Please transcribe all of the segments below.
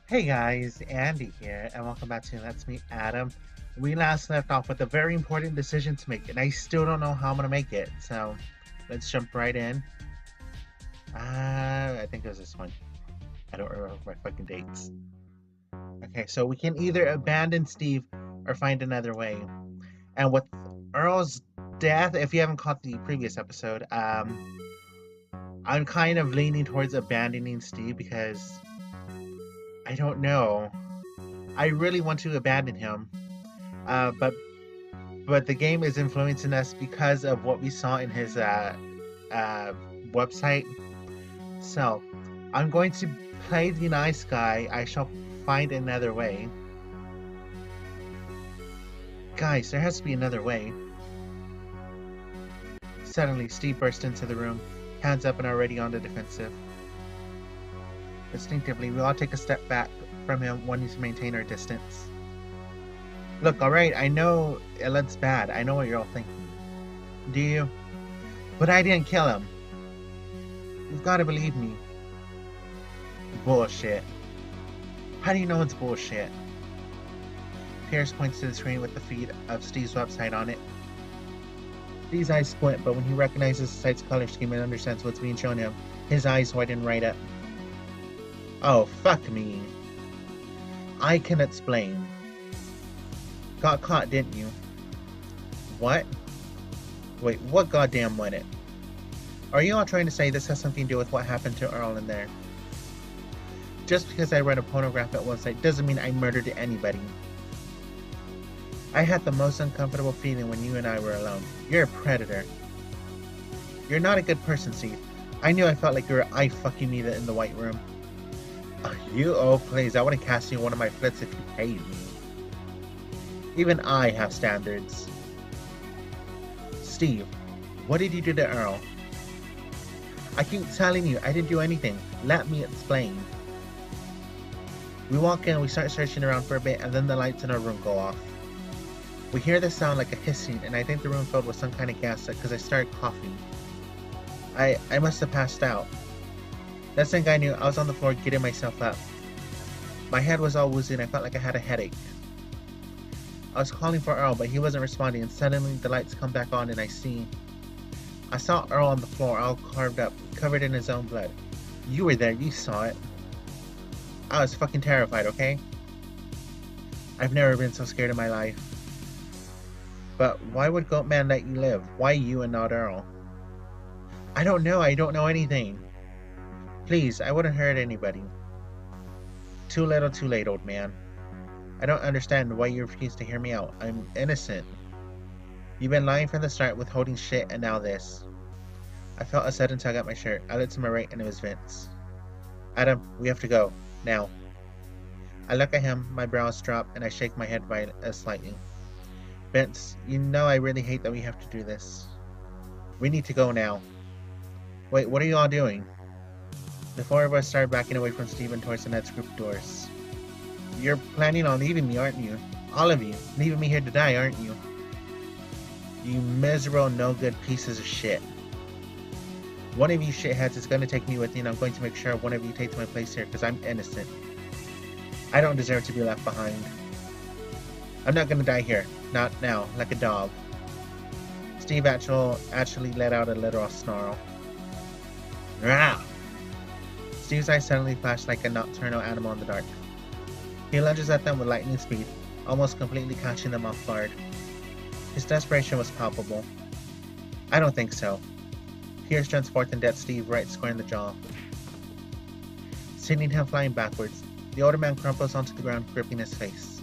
Hey guys, Andy here, and welcome back to Let's Meet Adam. We last left off with a very important decision to make, and I still don't know how I'm gonna make it. So let's jump right in. I think it was this one. I don't remember my fucking dates. Okay, so we can either abandon Steve or find another way. And with Earl's death, if you haven't caught the previous episode, I'm kind of leaning towards abandoning Steve because I don't know. I really want to abandon him, but the game is influencing us because of what we saw in his uh, website. So I'm going to play the nice guy. I shall find another way. Guys, there has to be another way. Suddenly, Steve burst into the room, hands up and already on the defensive. Instinctively, we all take a step back from him, wanting to maintain our distance. Look, alright, I know it looks bad. I know what you're all thinking. Do you? But I didn't kill him. You've got to believe me. Bullshit. How do you know it's bullshit? Pierce points to the screen with the feed of Steve's website on it. Steve's eyes squint, but when he recognizes the site's color scheme and understands what's being shown him, his eyes widen right up. Oh, fuck me. I can explain. Got caught, didn't you? What? Wait, what goddamn went it? Are you all trying to say this has something to do with what happened to Earl in there? Just because I read a pornographic website doesn't mean I murdered anybody. I had the most uncomfortable feeling when you and I were alone. You're a predator. You're not a good person, Steve. I knew I felt like you were eye-fucking me in the white room. You? Oh, please, I wouldn't cast you in one of my flips if you paid me. Even I have standards. Steve, what did you do to Earl? I keep telling you, I didn't do anything. Let me explain. We walk in, we start searching around for a bit, and then the lights in our room go off. We hear the sound like a hissing, and I think the room filled with some kind of gas because I started coughing. I must have passed out. Next thing I knew, I was on the floor getting myself up. My head was all woozy and I felt like I had a headache. I was calling for Earl, but he wasn't responding, and suddenly the lights come back on and I saw Earl on the floor, all carved up, covered in his own blood. You were there, you saw it. I was fucking terrified, okay? I've never been so scared in my life. But why would Goatman let you live? Why you and not Earl? I don't know anything. Please, I wouldn't hurt anybody. Too little, too late, old man. I don't understand why you refuse to hear me out. I'm innocent. You've been lying from the start, withholding shit, and now this. I felt a sudden tug at my shirt. I looked to my right and it was Vince. Adam, we have to go. Now. I look at him, my brows drop, and I shake my head slightly. Vince, you know I really hate that we have to do this. We need to go now. Wait, what are you all doing? The four of us started backing away from Steven towards the next group of doors. You're planning on leaving me, aren't you? All of you. Leaving me here to die, aren't you? You miserable, no-good pieces of shit. One of you shitheads is going to take me with you, and I'm going to make sure one of you takes my place here, because I'm innocent. I don't deserve to be left behind. I'm not going to die here. Not now, like a dog. Steve actually let out a literal snarl. Rah! Steve's eyes suddenly flashed like a nocturnal animal in the dark. He lunges at them with lightning speed, almost completely catching them off guard. His desperation was palpable. I don't think so. Pierce jumps forth and deads Steve right square in the jaw. Sending him flying backwards, the older man crumples onto the ground, gripping his face.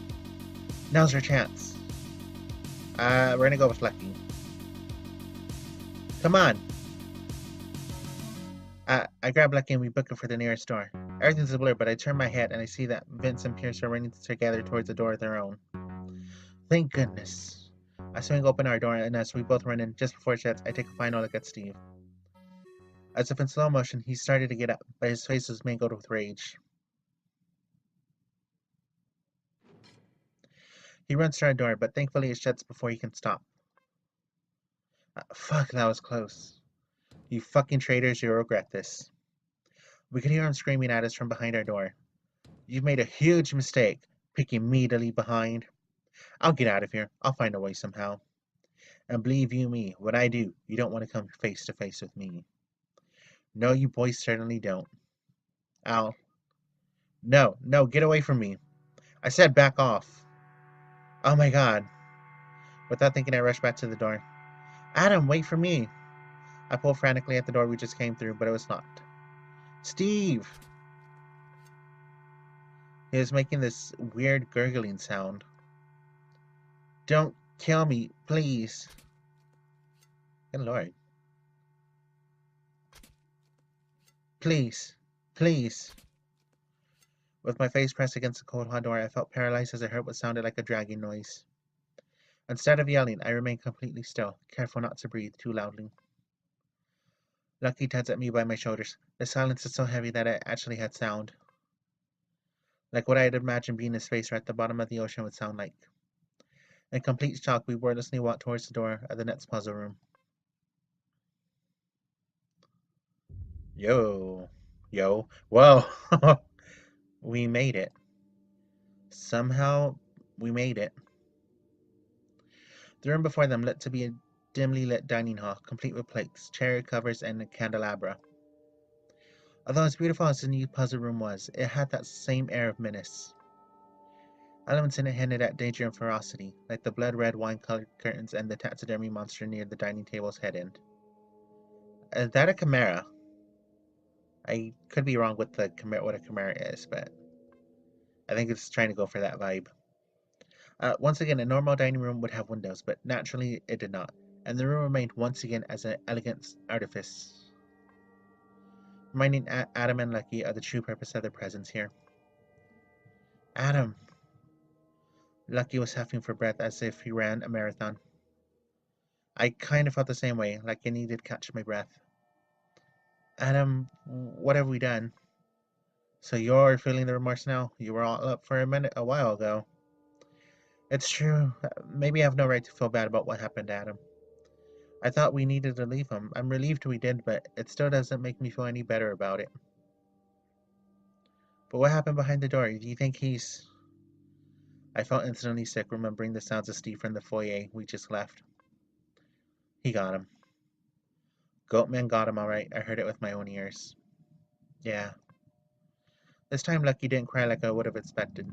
Now's your chance. We're gonna go with Lucky. Come on! I grab Lucky and we book it for the nearest door. Everything's a blur, but I turn my head and I see that Vince and Pierce are running together towards a door of their own. Thank goodness. I swing open our door, and as we both run in, just before it shuts, I take a final look at Steve. As if in slow motion, he started to get up, but his face was mangled with rage. He runs to our door, but thankfully it shuts before he can stop. Fuck, that was close. You fucking traitors, you'll regret this. We could hear him screaming at us from behind our door. You've made a huge mistake, picking me to leave behind. I'll get out of here. I'll find a way somehow. And believe you me, when I do, you don't want to come face to face with me. No, you boys certainly don't. Al. No, no, get away from me. I said back off. Oh my god. Without thinking, I rushed back to the door. Adam, wait for me. I pulled frantically at the door we just came through, but it was locked. Steve! He was making this weird gurgling sound. Don't kill me, please. Good lord. Please. Please. With my face pressed against the cold hot door, I felt paralyzed as I heard what sounded like a dragging noise. Instead of yelling, I remained completely still, careful not to breathe too loudly. Lucky tugs at me by my shoulders. The silence was so heavy that it actually had sound. Like what I had imagined being a spacer at the bottom of the ocean would sound like. In complete shock, we wordlessly walked towards the door of the next puzzle room. Yo. Yo. Whoa. We made it. Somehow, we made it. The room before them looked to be a dimly lit dining hall, complete with plates, cherry covers, and a candelabra. Although as beautiful as the new puzzle room was, it had that same air of menace. Elements in it hinted at danger and ferocity, like the blood-red wine-colored curtains and the taxidermy monster near the dining table's head end. Is that a chimera? I could be wrong with the chimera, what a chimera is, but I think it's trying to go for that vibe. Once again, a normal dining room would have windows, but naturally it did not, and the room remained once again as an elegant artifice, reminding Adam and Lucky of the true purpose of their presence here. Adam! Lucky was huffing for breath as if he ran a marathon. I kind of felt the same way, like I needed to catch my breath. Adam, what have we done? So you're feeling the remorse now? You were all up for a while ago. It's true. Maybe I have no right to feel bad about what happened to Adam. I thought we needed to leave him. I'm relieved we did, but it still doesn't make me feel any better about it. But what happened behind the door? Do you think he's... I felt instantly sick remembering the sounds of Steve from the foyer we just left. He got him. Goatman got him all right. I heard it with my own ears. Yeah. This time Lucky didn't cry like I would have expected.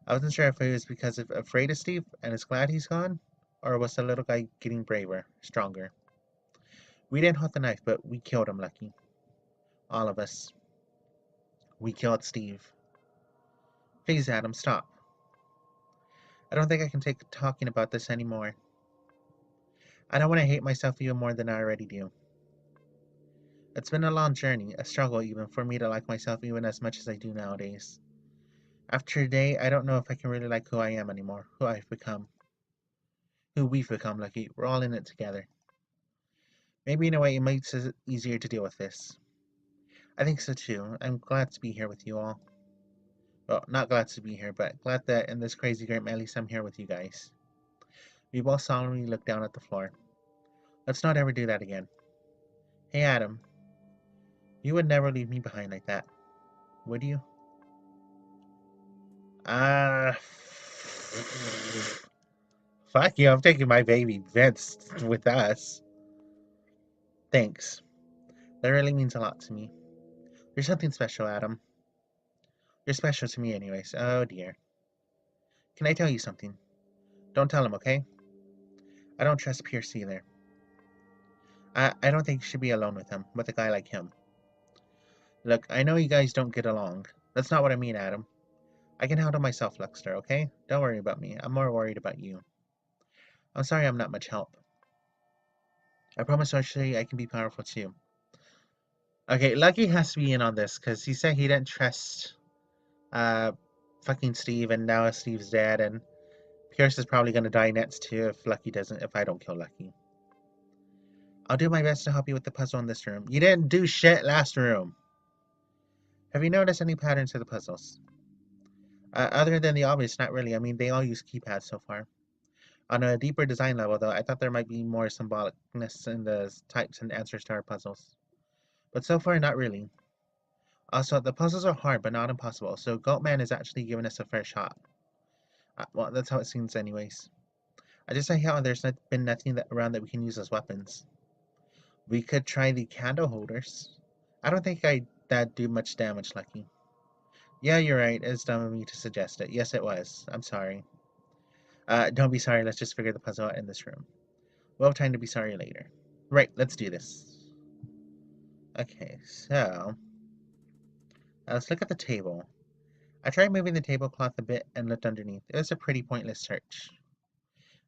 I wasn't sure if it was because of afraid of Steve and is glad he's gone, or was the little guy getting braver, stronger. We didn't hold the knife, but we killed him, Lucky. All of us. We killed Steve. Please, Adam, stop. I don't think I can take talking about this anymore. I don't want to hate myself even more than I already do. It's been a long journey, a struggle even, for me to like myself even as much as I do nowadays. After today, I don't know if I can really like who I am anymore, who I've become. Who we've become, Lucky. We're all in it together. Maybe in a way it makes it easier to deal with this. I think so too. I'm glad to be here with you all. Well, not glad to be here, but glad that in this crazy game, at least I'm here with you guys. We both solemnly looked down at the floor. Let's not ever do that again. Hey, Adam. You would never leave me behind like that, would you? Ah, fuck you. I'm taking my baby Vince with us. Thanks. That really means a lot to me. You're something special, Adam. You're special to me anyways. Oh dear. Can I tell you something? Don't tell him, okay? I don't trust Pierce either. I don't think you should be alone with him, with a guy like him. Look, I know you guys don't get along. That's not what I mean, Adam. I can handle myself, Luxter, okay? Don't worry about me. I'm more worried about you. I'm sorry I'm not much help. I promise socially I can be powerful too. Okay, Lucky has to be in on this, because he said he didn't trust uh fucking Steve, and now Steve's dead, and Pierce is probably gonna die next too if I don't kill Lucky. I'll do my best to help you with the puzzle in this room. You didn't do shit last room. Have you noticed any patterns to the puzzles? Other than the obvious, not really. I mean, they all use keypads so far. On a deeper design level, though, I thought there might be more symbolicness in the types and answers to our puzzles. But so far, not really. Also, the puzzles are hard, but not impossible, so Goatman is actually giving us a fair shot. Well, that's how it seems anyways. I just like how there's been nothing around that we can use as weapons. We could try the candle holders. I don't think that'd do much damage, Lucky. Yeah, you're right. It's dumb of me to suggest it. Yes, it was. I'm sorry. Don't be sorry. Let's just figure the puzzle out in this room. We'll have time to be sorry later. Right, let's do this. Okay, so let's look at the table. I tried moving the tablecloth a bit and looked underneath. It was a pretty pointless search.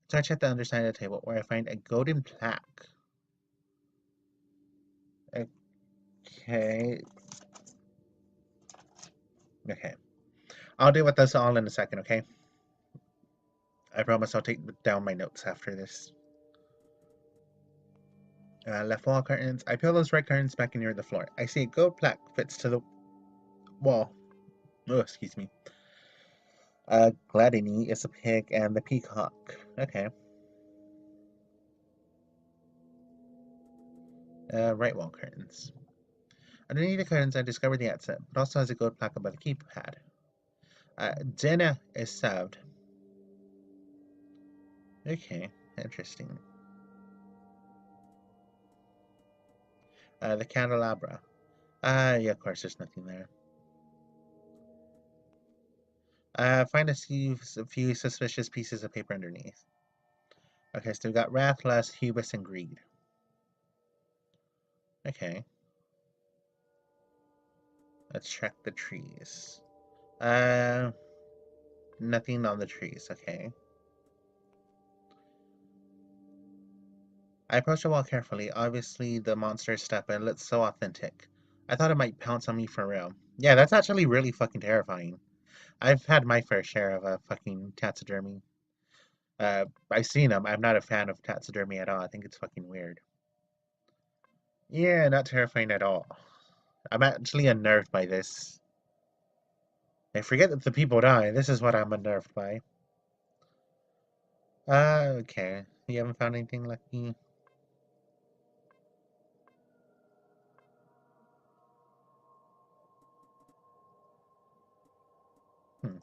So I checked the underside of the table where I find a golden plaque. Okay. Okay. I'll deal with this all in a second, okay? I promise I'll take down my notes after this. Left wall curtains. I peel those red curtains back near the floor. I see a gold plaque fits to the wall. Oh, excuse me. Gladini is a pig and the peacock. Okay. Right wall curtains. Underneath the curtains, I discovered the answer, but also has a gold plaque above the keypad. Dinner is served. Okay, interesting. The candelabra. Yeah, of course, there's nothing there. Find a few suspicious pieces of paper underneath. Okay, so we got wrath, lust, hubris, and greed. Okay. Let's check the trees. Uh, Nothing on the trees. Okay. I approach the wall carefully. Obviously, the monster step in looks so authentic. I thought it might pounce on me for real. Yeah, that's actually really fucking terrifying. I've had my fair share of fucking taxidermy. I've seen them. I'm not a fan of taxidermy at all. I think it's fucking weird. Yeah, not terrifying at all. I'm actually unnerved by this. I forget that the people die. This is what I'm unnerved by. Okay. You haven't found anything, Lucky? Hmm.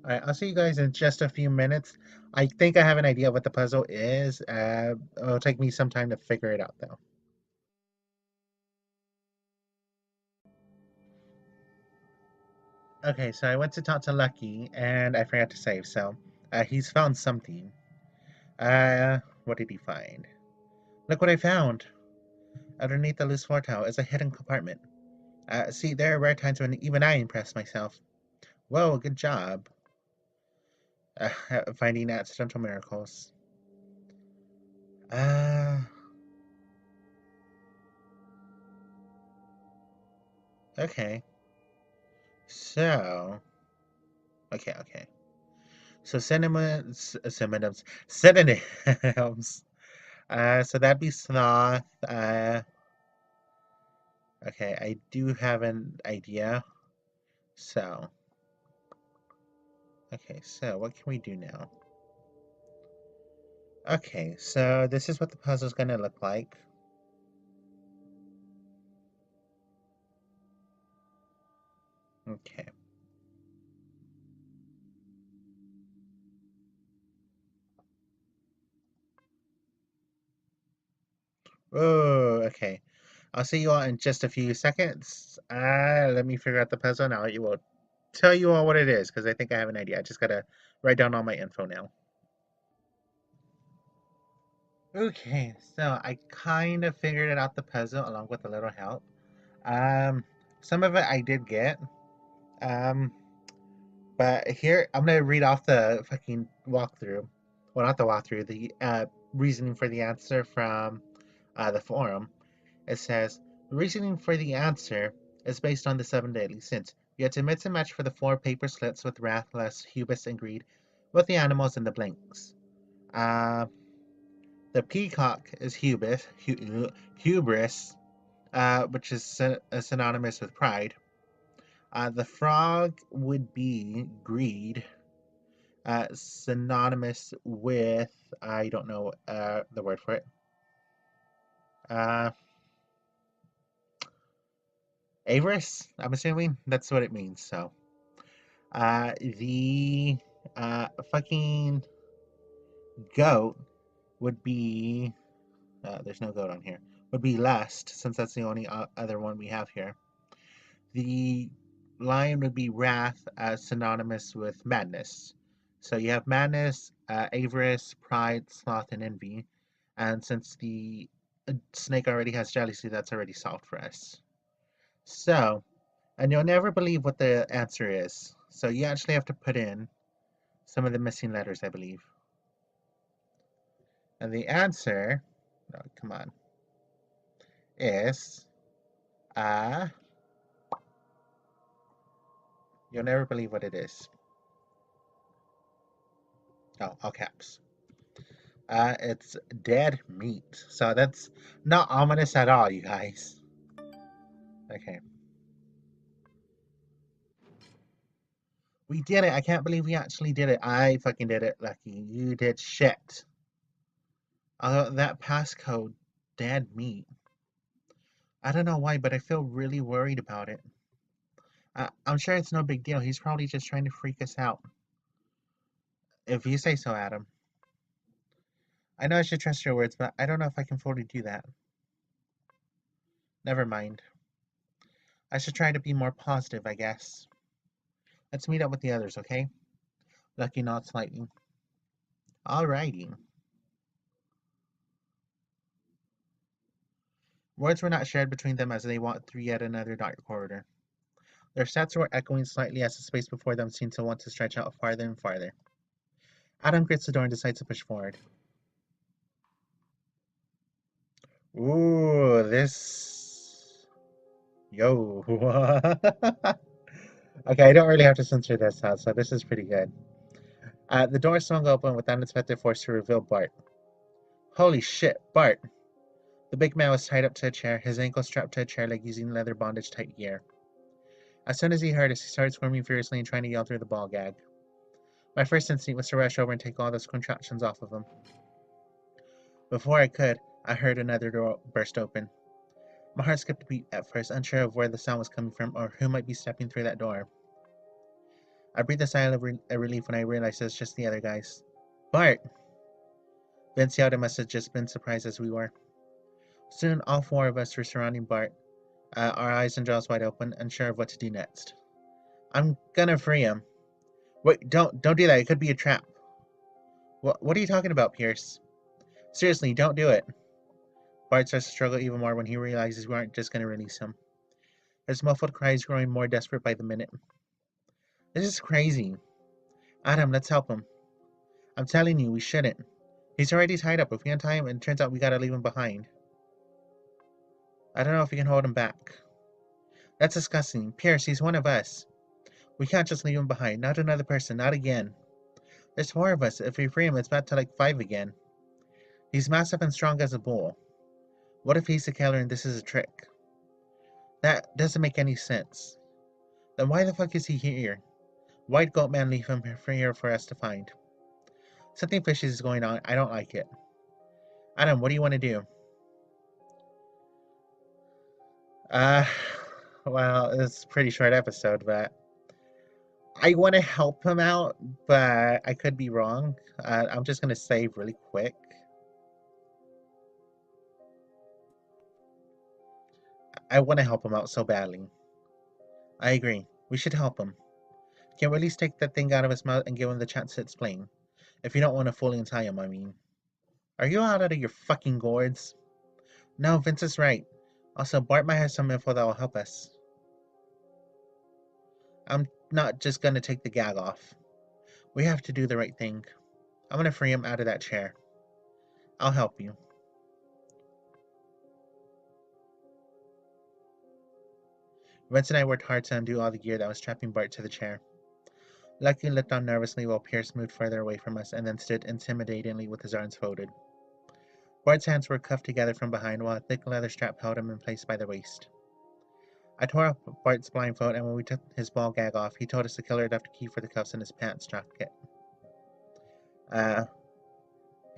Alright, I'll see you guys in just a few minutes. I think I have an idea of what the puzzle is. It'll take me some time to figure it out, though. Okay, so I went to talk to Lucky, and I forgot to save, so he's found something. What did he find? Look what I found! Underneath the loose floor tile is a hidden compartment. See, there are rare times when even I impress myself. Whoa, good job. Finding accidental miracles. Uh, okay. So, okay. So synonyms. So that'd be sloth. Okay, I do have an idea. So, okay, so what can we do now? Okay, so this is what the puzzle's gonna look like. Okay. Oh, okay. I'll see you all in just a few seconds. Let me figure out the puzzle now. You will tell you all what it is because I think I have an idea. I just gotta write down all my info now. Okay, so I kind of figured it out the puzzle along with a little help. Um, some of it I did get. Um, but here I'm gonna read off the fucking walkthrough. Well, not the walkthrough, the reasoning for the answer from the forum. It says the reasoning for the answer is based on the seven deadly sins. You have to mix and match for the four paper slips with wrath, lust, hubris, and greed, with the animals and the blinks. Uh, the peacock is hubris, which is synonymous with pride. The frog would be greed, synonymous with, I don't know the word for it. Avarice, I'm assuming that's what it means. So, the fucking goat would be. There's no goat on here. Would be lust, since that's the only other one we have here. The lion would be wrath, synonymous with madness. So you have madness, avarice, pride, sloth, and envy. And since the snake already has jealousy, that's already solved for us. So, and you'll never believe what the answer is. So you actually have to put in some of the missing letters, I believe. And the answer, oh, come on, is you'll never believe what it is. Oh, all caps. It's dead meat. So that's not ominous at all, you guys. Okay. We did it. I can't believe we actually did it. I fucking did it, Lucky. You did shit. That passcode, dead meat. I don't know why, but I feel really worried about it. I'm sure it's no big deal. He's probably just trying to freak us out. If you say so, Adam. I know I should trust your words, but I don't know if I can fully do that. Never mind. I should try to be more positive, I guess. Let's meet up with the others, okay? Lucky nods slightly. Alrighty. Words were not shared between them as they walked through yet another dark corridor. Their steps were echoing slightly as the space before them seemed to want to stretch out farther and farther. Adam grits the door and decides to push forward. Ooh, this. Yo. Okay, I don't really have to censor this, so this is pretty good. The door swung open with unexpected force to reveal Bart. Holy shit, Bart! The big man was tied up to a chair, his ankles strapped to a chair leg using leather bondage tight gear. As soon as he heard us, he started squirming furiously and trying to yell through the ball gag. My first instinct was to rush over and take all those contraptions off of him. Before I could, I heard another door burst open. My heart skipped a beat at first, unsure of where the sound was coming from or who might be stepping through that door. I breathed a sigh of relief when I realized it was just the other guys. Bart! Vince yelled and must have just been surprised as we were. Soon, all four of us were surrounding Bart, our eyes and jaws wide open, unsure of what to do next. I'm gonna free him. Wait, don't do that. It could be a trap. What are you talking about, Pierce? Seriously, don't do it. Bart starts to struggle even more when he realizes we aren't just gonna release him. His muffled cries growing more desperate by the minute. This is crazy. Adam, let's help him. I'm telling you, we shouldn't. He's already tied up. If we untie him, it turns out we gotta leave him behind. I don't know if we can hold him back. That's disgusting. Pierce, he's one of us. We can't just leave him behind. Not another person. Not again. There's four of us. If we free him, it's back to like 5 again. He's massive and strong as a bull. What if he's the killer and this is a trick? That doesn't make any sense. Then why the fuck is he here? White Goat Man leave him here for us to find. Something fishy is going on. I don't like it. Adam, what do you want to do? Uh, well, it's a pretty short episode, but I want to help him out, but I could be wrong. I'm just going to save really quick. I want to help him out so badly. I agree. We should help him. Can we at least take that thing out of his mouth and give him the chance to explain? If you don't want to fully untie him, I mean. Are you out of your fucking gourds? No, Vince is right. Also, Bart might have some info that will help us. I'm not just gonna take the gag off. We have to do the right thing. I'm gonna free him out of that chair. I'll help you. Vince and I worked hard to undo all the gear that was strapping Bart to the chair. Lucky looked on nervously while Pierce moved further away from us and then stood intimidatingly with his arms folded. Bart's hands were cuffed together from behind while a thick leather strap held him in place by the waist. I tore off Bart's blindfold, and when we took his ball gag off, he told us the killer had left a key for the cuffs in his pants jacket.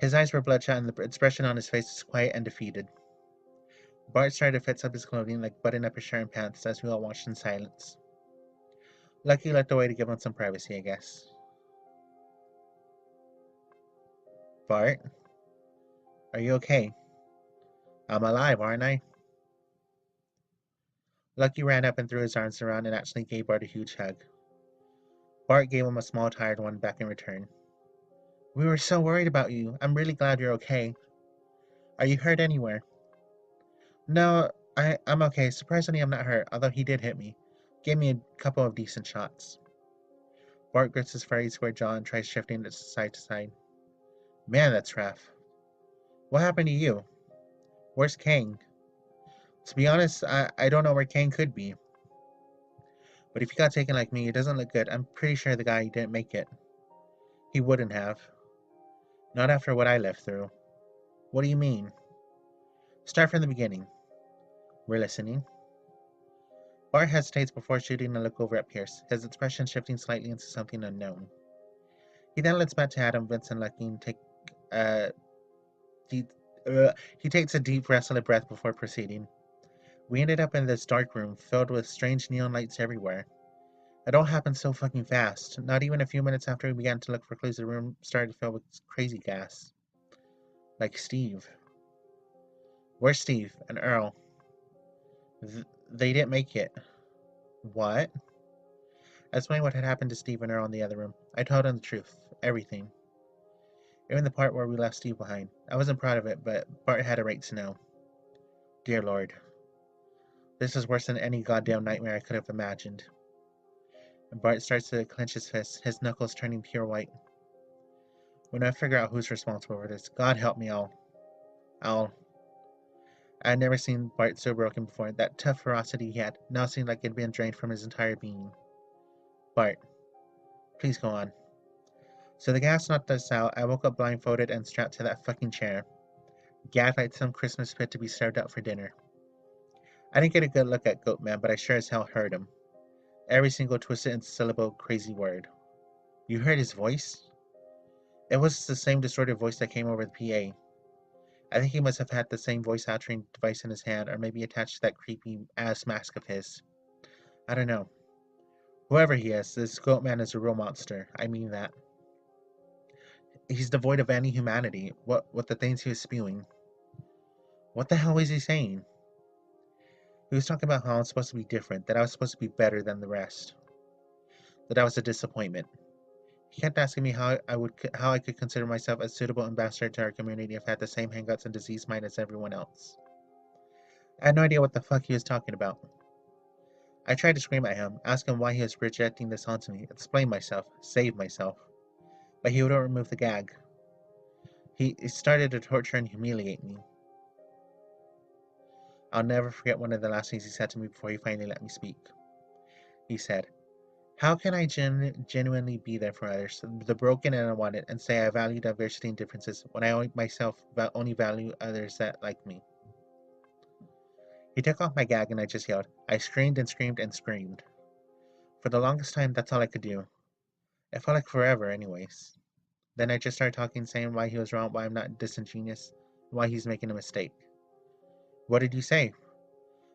His eyes were bloodshot and the expression on his face was quiet and defeated. Bart started to fix up his clothing, like button up his shirt and pants, as we all watched in silence. Lucky led the way to give him some privacy, I guess. Bart, are you okay? I'm alive, aren't I? Lucky ran up and threw his arms around and actually gave Bart a huge hug. Bart gave him a small, tired one back in return. We were so worried about you. I'm really glad you're okay. Are you hurt anywhere? No, I'm okay. Surprisingly, I'm not hurt, although he did hit me. Gave me a couple of decent shots. Bart grits his furry square jaw and tries shifting it side to side. Man, that's rough. What happened to you? Where's Kang? To be honest, I don't know where Kang could be. But if he got taken like me, it doesn't look good. I'm pretty sure the guy didn't make it. He wouldn't have. Not after what I lived through. What do you mean? Start from the beginning. We're listening. Bart hesitates before shooting a look over at Pierce, his expression shifting slightly into something unknown. He then looks back to Adam, Vince, and Lucky and uh, he, he takes a deep, restless breath before proceeding. We ended up in this dark room filled with strange neon lights everywhere. It all happened so fucking fast. Not even a few minutes after we began to look for clues, the room started to fill with crazy gas. Like Steve. Where's Steve and Earl? They didn't make it. What? I explained what had happened to Steve and Earl in the other room. I told them the truth. Everything. Even the part where we left Steve behind. I wasn't proud of it, but Bart had a right to know. Dear Lord. This is worse than any goddamn nightmare I could have imagined. And Bart starts to clench his fists, his knuckles turning pure white. When I figure out who's responsible for this, God help me, I had never seen Bart so broken before. That tough ferocity he had now seemed like it had been drained from his entire being. Bart, please go on. So the gas knocked us out. I woke up blindfolded and strapped to that fucking chair, gagged like some Christmas pit to be served out for dinner. I didn't get a good look at Goatman, but I sure as hell heard him. Every single twisted and syllable crazy word. You heard his voice? It was the same distorted voice that came over the PA. I think he must have had the same voice altering device in his hand, or maybe attached to that creepy ass mask of his. I don't know. Whoever he is, this Goatman is a real monster. I mean that. He's devoid of any humanity. What with the things he was spewing. What the hell was he saying? He was talking about how I'm supposed to be different, that I was supposed to be better than the rest. That I was a disappointment. He kept asking me how I could consider myself a suitable ambassador to our community if I had the same hangups and diseased mind as everyone else. I had no idea what the fuck he was talking about. I tried to scream at him, ask him why he was projecting this onto me, explain myself, save myself. But he wouldn't remove the gag. He started to torture and humiliate me. I'll never forget one of the last things he said to me before he finally let me speak. He said, how can I genuinely be there for others, the broken and unwanted, and say I value diversity and differences when I myself only value others that like me? He took off my gag and I just yelled. I screamed and screamed and screamed. For the longest time, that's all I could do. It felt like forever, anyways. Then I just started talking, saying why he was wrong, why I'm not disingenuous, why he's making a mistake. What did you say?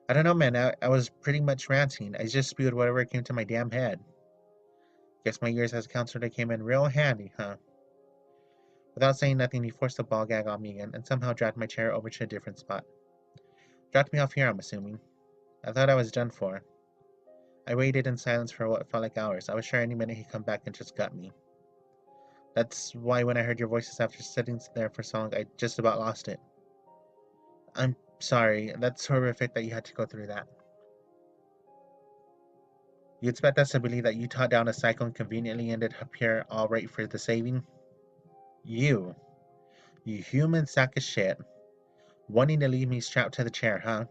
I don't know, man. I was pretty much ranting. I just spewed whatever came to my damn head. Guess my years as a counselor came in real handy, huh? Without saying nothing, he forced the ball gag on me again and somehow dragged my chair over to a different spot. Dropped me off here, I'm assuming. I thought I was done for. I waited in silence for what felt like hours. I was sure any minute he'd come back and just gut me. That's why when I heard your voices after sitting there for so long, I just about lost it. I'm sorry. That's horrific that you had to go through that. You expect us to believe that you taught down a cycle and conveniently ended up here all right for the saving? You human sack of shit. Wanting to leave me strapped to the chair, huh?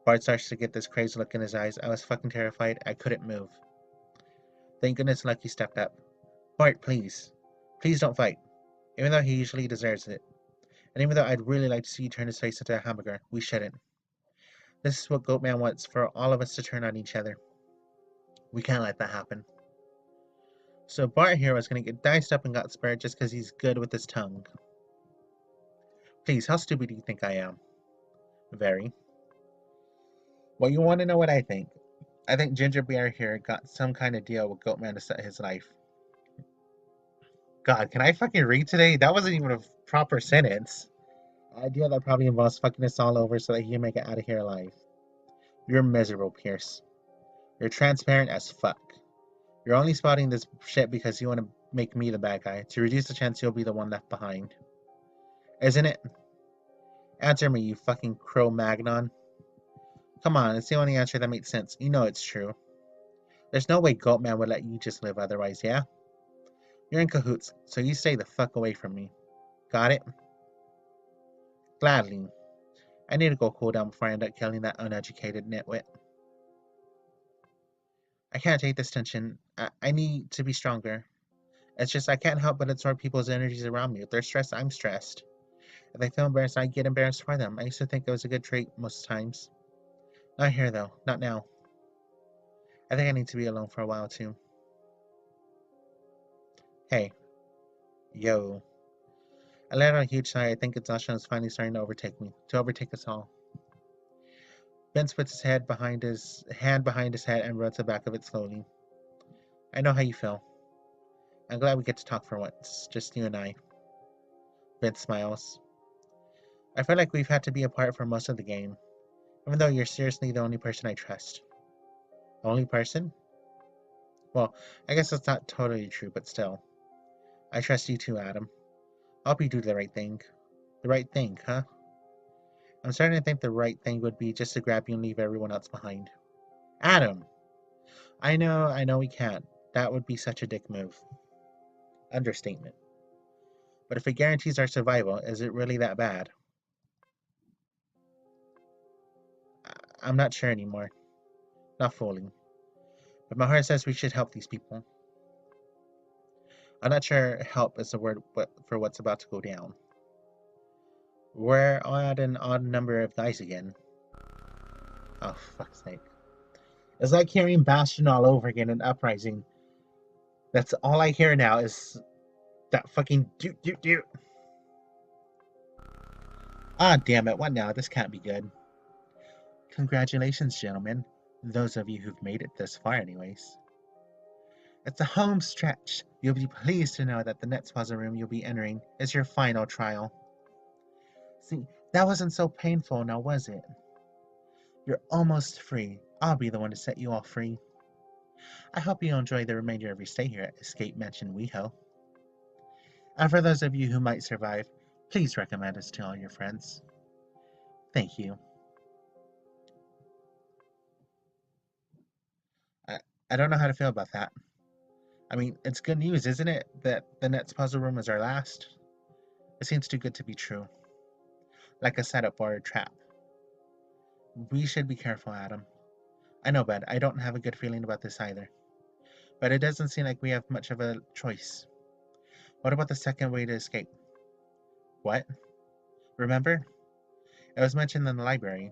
Bart starts to get this crazy look in his eyes. I was fucking terrified. I couldn't move. Thank goodness Lucky stepped up. Bart, please. Please don't fight. Even though he usually deserves it. And even though I'd really like to see you turn his face into a hamburger, we shouldn't. This is what Goatman wants, for all of us to turn on each other. We can't let that happen. So Bart here was going to get diced up and got spared just because he's good with his tongue. Please, how stupid do you think I am? Very. Well, you want to know what I think? I think Ginger Bear here got some kind of deal with Goatman to set his life. God, can I fucking read today? That wasn't even a proper sentence. A deal that probably involves fucking us all over so that he can make it out of here alive. You're miserable, Pierce. You're transparent as fuck. You're only spotting this shit because you want to make me the bad guy, to reduce the chance you'll be the one left behind. Isn't it? Answer me, you fucking Cro-Magnon. Come on, it's the only answer that makes sense. You know it's true. There's no way Goatman would let you just live otherwise, yeah? You're in cahoots, so you stay the fuck away from me. Got it? Gladly. I need to go cool down before I end up killing that uneducated nitwit. I can't take this tension. I need to be stronger. It's just I can't help but absorb people's energies around me. If they're stressed, I'm stressed. If they feel embarrassed, I get embarrassed for them. I used to think it was a good trait most times. Not here, though. Not now. I think I need to be alone for a while, too. Hey. Yo. I let out a huge sigh. I think exhaustion is finally starting to overtake me. To overtake us all. Vince puts his hand behind his head and rubs the back of it slowly. I know how you feel. I'm glad we get to talk for once. Just you and I. Vince smiles. I feel like we've had to be apart for most of the game. Even though you're seriously the only person I trust. Only person? Well, I guess that's not totally true, but still. I trust you too, Adam. I hope you do the right thing. The right thing, huh? I'm starting to think the right thing would be just to grab you and leave everyone else behind. Adam! I know we can't. That would be such a dick move. Understatement. But if it guarantees our survival, is it really that bad? I'm not sure anymore. Not fully. But my heart says we should help these people. I'm not sure help is the word for what's about to go down. We're at an odd number of guys again. Oh, fuck's sake. It's like hearing Bastion all over again in Uprising. That's all I hear now is that fucking doot. Ah, damn it, what now? This can't be good. Congratulations, gentlemen. Those of you who've made it this far, anyways. It's a home stretch. You'll be pleased to know that the next puzzle room you'll be entering is your final trial. See, that wasn't so painful now, was it? You're almost free. I'll be the one to set you all free. I hope you enjoy the remainder of your stay here at Escape Mansion WeHo. And for those of you who might survive, please recommend us to all your friends. Thank you. I don't know how to feel about that. I mean, it's good news, isn't it, that the next puzzle room is our last? It seems too good to be true. Like a setup or a trap. We should be careful, Adam. I know, bud, I don't have a good feeling about this either. But it doesn't seem like we have much of a choice. What about the second way to escape? What? Remember? It was mentioned in the library.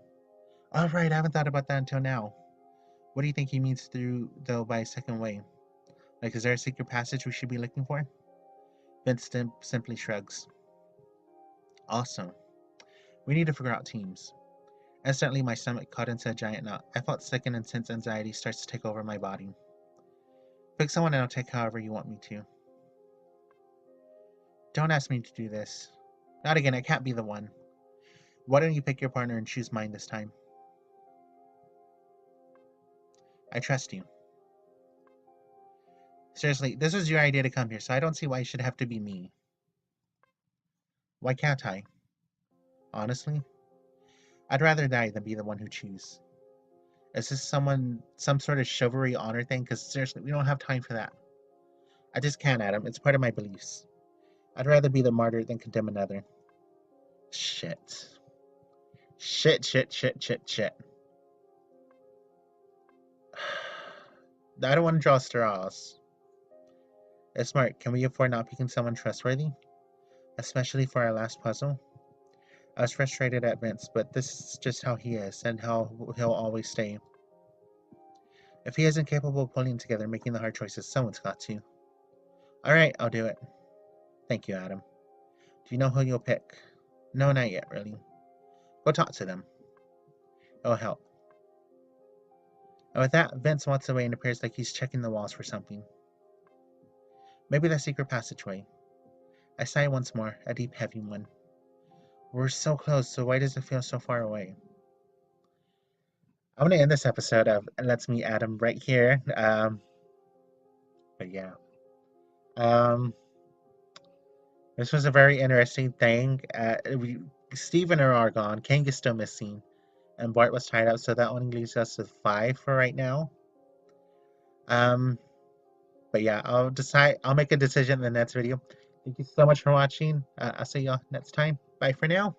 Oh, right, I haven't thought about that until now. What do you think he means through, though, by a second way? Like, is there a secret passage we should be looking for? Vince simply shrugs. Awesome. We need to figure out teams. Instantly, my stomach caught into a giant knot. I felt sick and intense anxiety starts to take over my body. Pick someone and I'll take however you want me to. Don't ask me to do this. Not again, I can't be the one. Why don't you pick your partner and choose mine this time? I trust you. Seriously, this was your idea to come here, so I don't see why it should have to be me. Why can't I? Honestly? I'd rather die than be the one who chooses. Is this some sort of chivalry honor thing? Because seriously, we don't have time for that. I just can't, Adam. It's part of my beliefs. I'd rather be the martyr than condemn another. Shit. Shit. I don't want to draw straws. It's smart. Can we afford not picking someone trustworthy? Especially for our last puzzle? I was frustrated at Vince, but this is just how he is, and how he'll always stay. If he isn't capable of pulling together, making the hard choices, someone's got to. Alright, I'll do it. Thank you, Adam. Do you know who you'll pick? No, not yet, really. Go talk to them. It'll help. And with that, Vince walks away and appears like he's checking the walls for something. Maybe the secret passageway. I sigh once more, a deep, heavy one. We're so close, so why does it feel so far away? I'm gonna end this episode of Let's Meet Adam right here. But yeah. Um, this was a very interesting thing. Steve and are gone. Kang is still missing, and Bart was tied up, so that only leaves us with 5 for right now. Um, but yeah, I'll make a decision in the next video. Thank you so much for watching. I'll see y'all next time. Bye for now.